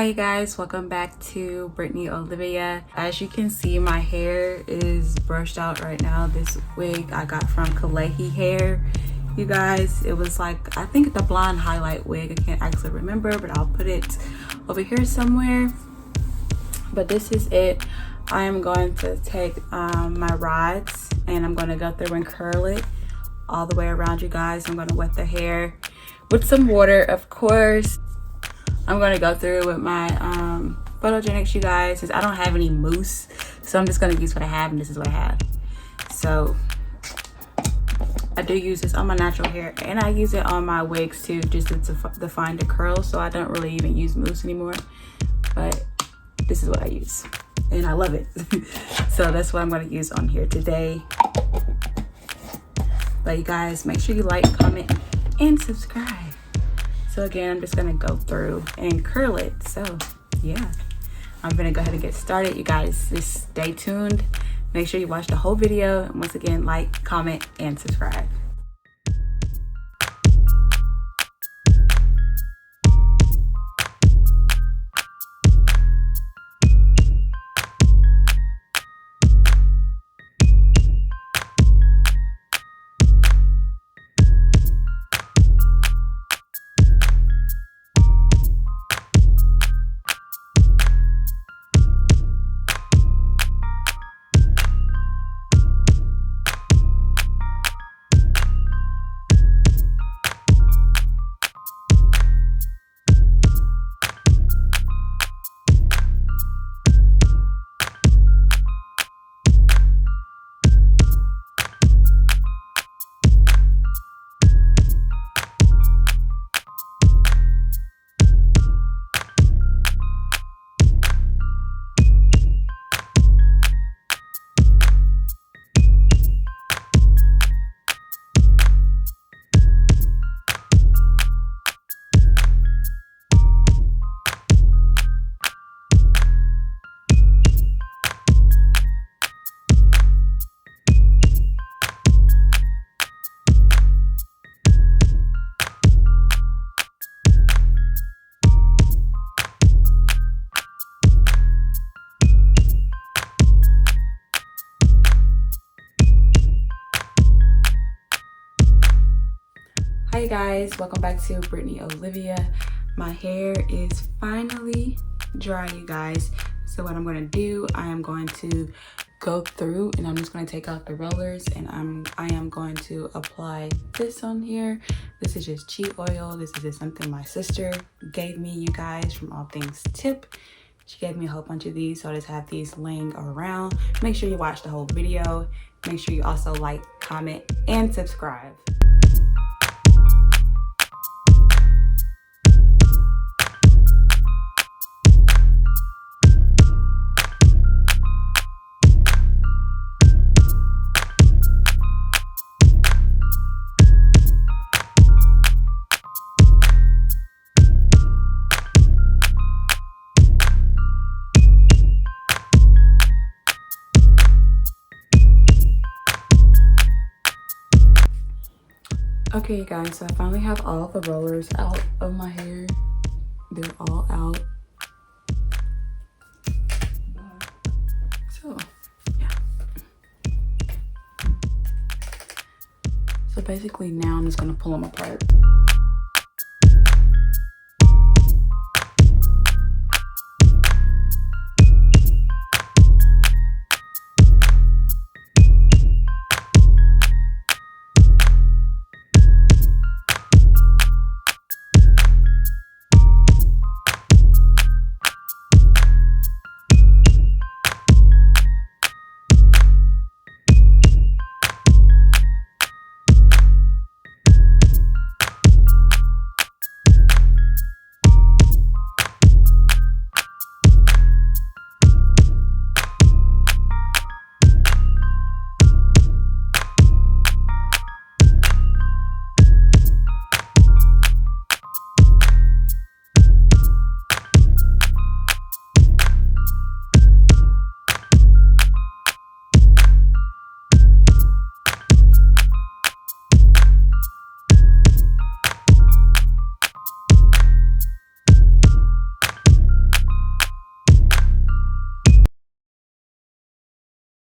Hi you guys, welcome back to Brittany Olivia. As you can see, my hair is brushed out right now. This wig I got from Klayi hair. You guys, it was like, I think the blonde highlight wig. I can't actually remember, but I'll put it over here somewhere. But this is it. I am going to take my rods and I'm going to go through and curl it all the way around, you guys. I'm going to wet the hair with some water, of course. I'm going to go through with my photogenics, you guys, since I don't have any mousse. So I'm just going to use what I have, and this is what I have. So I do use this on my natural hair, and I use it on my wigs too, just to define the curls. So I don't really even use mousse anymore, but this is what I use, and I love it. So that's what I'm going to use on here today. But you guys, make sure you like, comment, and subscribe. So again, I'm just gonna go through and curl it. So yeah, I'm gonna go ahead and get started. You guys, just stay tuned. Make sure you watch the whole video. And once again, like, comment, and subscribe. Hi guys, welcome back to Brittany Olivia. My hair is finally dry, you guys. So what I'm going to do, I am going to go through and I'm just going to take out the rollers, and I am going to apply this on here. This is just cheat oil. This is just something my sister gave me, you guys, from All Things Tip. She gave me a whole bunch of these, so I just have these laying around. Make sure you watch the whole video. Make sure you also like, comment, and subscribe. Okay, you guys, so I finally have all the rollers out of my hair. They're all out. So, yeah. So basically now I'm just gonna pull them apart.